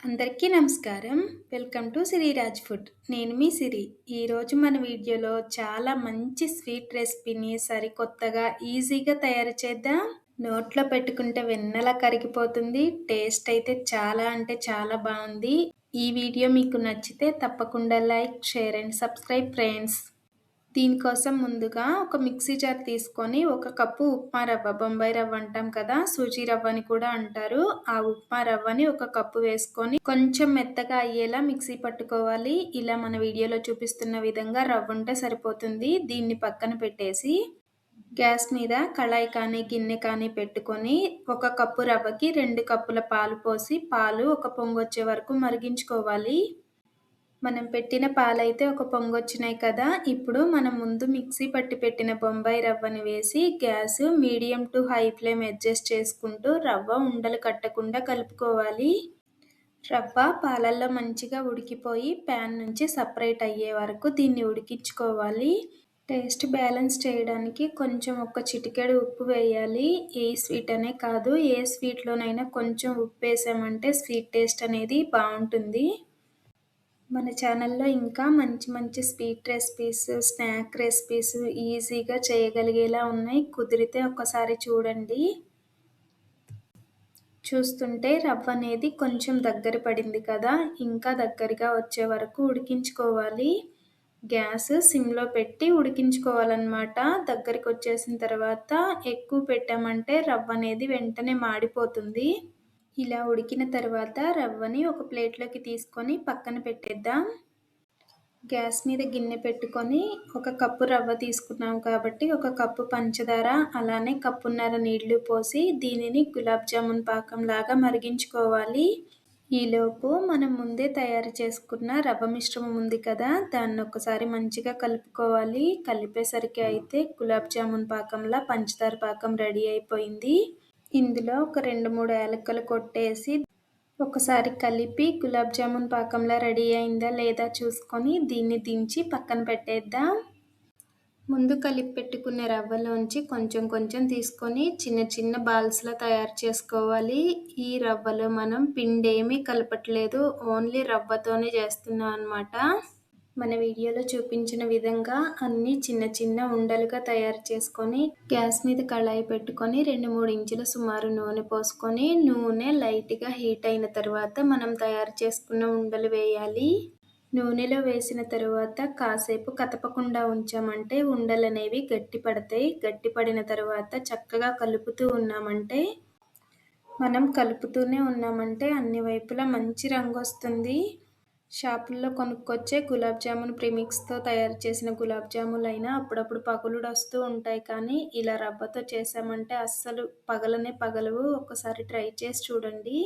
అందరికీ నమస్కారం. Welcome to Siriraj food. నేను మీ సిరి. ఈరోజు మన వీడియోలో చాలా మంచి స్వీట్ రెసిపీని సరికొత్తగా, ఈజీగా తయారు చేద్దాం. నోట్లో పెట్టుకుంటే వెన్నలా కరిగిపోతుంది. టేస్ట్ అయితే చాలా అంటే చాలా బాగుంది. ఈ వీడియో మీకు నచ్చితే తప్పకుండా like, share and subscribe friends. దీనికోసం ముందుగా ఒక మిక్సీ జార్ తీసుకొని 1 కప్పు ఉప్మా రవ్వ, బొంబాయి రవ్వ అంటాం కదా, సూజీ రవ్వ అని కూడా అంటారు. ఆ ఉప్మా రవ్వని 1 కప్పు వేసుకొని కొంచెం మెత్తగా అయ్యేలా మిక్సీ పట్టుకోవాలి. ఇలా మన వీడియోలో చూపిస్తున్న విధంగా రవ్వ ఉంటే సరిపోతుంది. దీన్ని పక్కన పెట్టేసి గ్యాస్ మీద కళాయి కానీ గిన్నె కానీ పెట్టుకొని 1 కప్పు రవ్వకి 2 కప్పుల పాలు పోసి పాలు ఒక పొంగొచ్చే వరకు మరిగించుకోవాలి. మనం పెట్టిన పాలైతే ఒక పొంగొచ్చినాయి కదా, ఇప్పుడు మనం ముందు మిక్సీ పట్టి పెట్టిన బొంబాయి రవ్వని వేసి gas medium to high flame adjust చేసుకుంటూ రవ్వ ఉండలు కట్టకుండా కలుపుకోవాలి. రవ్వ పాలల్లో మంచిగా ఉడికిపోయి ప్యాన్ నుంచి సపరేట్ అయ్యే వరకు దీన్ని ఉడికించుకోవాలి. టేస్ట్ బ్యాలెన్స్ చేయడానికి కొంచెం ఒక చిటికెడు ఉప్పు వేయాలి. ఏ స్వీట్ అనే కాదు, ఏ స్వీట్లోనైనా కొంచెం ఉప్పు వేసామంటే స్వీట్ టేస్ట్ అనేది బాగుంటుంది. మన ఛానల్లో ఇంకా మంచి మంచి స్వీట్ రెసిపీస్, స్నాక్ రెసిపీస్ ఈజీగా చేయగలిగేలా ఉన్నాయి. కుదిరితే ఒకసారి చూడండి. చూస్తుంటే రవ్వ అనేది కొంచెం దగ్గర పడింది కదా, ఇంకా దగ్గరగా వచ్చే వరకు ఉడికించుకోవాలి. గ్యాస్ సిమ్లో పెట్టి ఉడికించుకోవాలన్నమాట. దగ్గరికి వచ్చేసిన తర్వాత ఎక్కువ పెట్టామంటే రవ్వ అనేది వెంటనే మాడిపోతుంది. ఇలా ఉడికిన తర్వాత రవ్వని ఒక ప్లేట్లోకి తీసుకొని పక్కన పెట్టేద్దాం. గ్యాస్ మీద గిన్నె పెట్టుకొని 1 కప్పు రవ్వ తీసుకున్నాం కాబట్టి 1 కప్పు పంచదార, అలానే కప్పున్నర నీళ్లు పోసి దీనిని గులాబ్ జామున్ పాకంలాగా మరిగించుకోవాలి. ఈలోపు మనం ముందే తయారు చేసుకున్న రవ్వ మిశ్రమం ఉంది కదా, దాన్ని ఒకసారి మంచిగా కలుపుకోవాలి. కలిపేసరికి అయితే గులాబ్ జామున్ పాకంలా పంచదార పాకం రెడీ అయిపోయింది. ఇందులో ఒక 2-3 యాలకులు కొట్టేసి ఒకసారి కలిపి గులాబ్ జామున్ పాకంలా రెడీ అయిందా లేదా చూసుకొని దీన్ని దించి పక్కన పెట్టేద్దాం. ముందు కలిపి పెట్టుకున్న రవ్వలోంచి కొంచెం కొంచెం తీసుకొని చిన్న చిన్న బాల్స్లా తయారు చేసుకోవాలి. ఈ రవ్వలో మనం పిండి ఏమీ కలపట్లేదు, ఓన్లీ రవ్వతోనే చేస్తున్నాం అన్నమాట. మన వీడియోలో చూపించిన విధంగా అన్ని చిన్న చిన్న ఉండలుగా తయారు చేసుకొని గ్యాస్ మీద కళాయి పెట్టుకొని 2-3 ఇంచుల సుమారు నూనె పోసుకొని నూనె లైట్గా హీట్ అయిన తర్వాత మనం తయారు చేసుకున్న ఉండలు వేయాలి. నూనెలో వేసిన తర్వాత కాసేపు కదపకుండా ఉంచామంటే ఉండలు అనేవి గట్టి పడతాయి. గట్టి పడిన తర్వాత చక్కగా కలుపుతూ ఉన్నామంటే అన్ని వైపులా మంచి రంగు వస్తుంది. షాపుల్లో కొనుక్కొచ్చే గులాబ్ జామున్ ప్రీమిక్స్తో తయారు చేసిన గులాబ్ జాములు అయినా అప్పుడప్పుడు పగులుడు వస్తూ ఉంటాయి, కానీ ఇలా రవ్వతో చేసామంటే అస్సలు పగలనే పగలవు. ఒకసారి ట్రై చేసి చూడండి.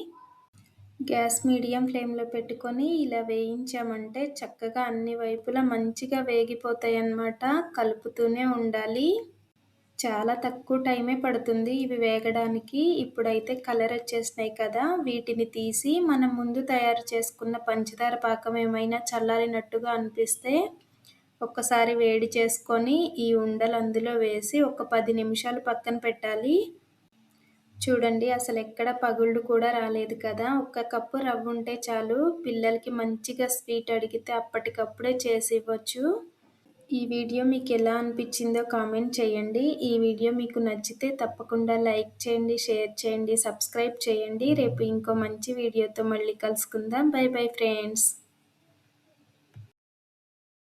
గ్యాస్ మీడియం ఫ్లేమ్లో పెట్టుకొని ఇలా వేయించామంటే చక్కగా అన్ని వైపులా మంచిగా వేగిపోతాయి అన్నమాట. కలుపుతూనే ఉండాలి. చాలా తక్కువ టైమే పడుతుంది ఇవి వేగడానికి. ఇప్పుడైతే కలర్ వచ్చేసినాయి కదా, వీటిని తీసి మనం ముందు తయారు చేసుకున్న పంచదార పాకం ఏమైనా చల్లారినట్టుగా అనిపిస్తే ఒక్కసారి వేడి చేసుకొని ఈ ఉండలు అందులో వేసి ఒక 10 నిమిషాలు పక్కన పెట్టాలి. చూడండి, అసలు ఎక్కడ పగుళ్ళు కూడా రాలేదు కదా. 1 కప్పు రవ్వ ఉంటే చాలు, పిల్లలకి మంచిగా స్వీట్ అడిగితే అప్పటికప్పుడే చేసి ఇవ్వచ్చు. ఈ వీడియో మీకు ఎలా అనిపించిందో కామెంట్ చేయండి. ఈ వీడియో మీకు నచ్చితే తప్పకుండా లైక్ చేయండి, షేర్ చేయండి, సబ్స్క్రైబ్ చేయండి. రేపు ఇంకో మంచి వీడియోతో మళ్ళీ కలుసుకుందాం. By bye friends.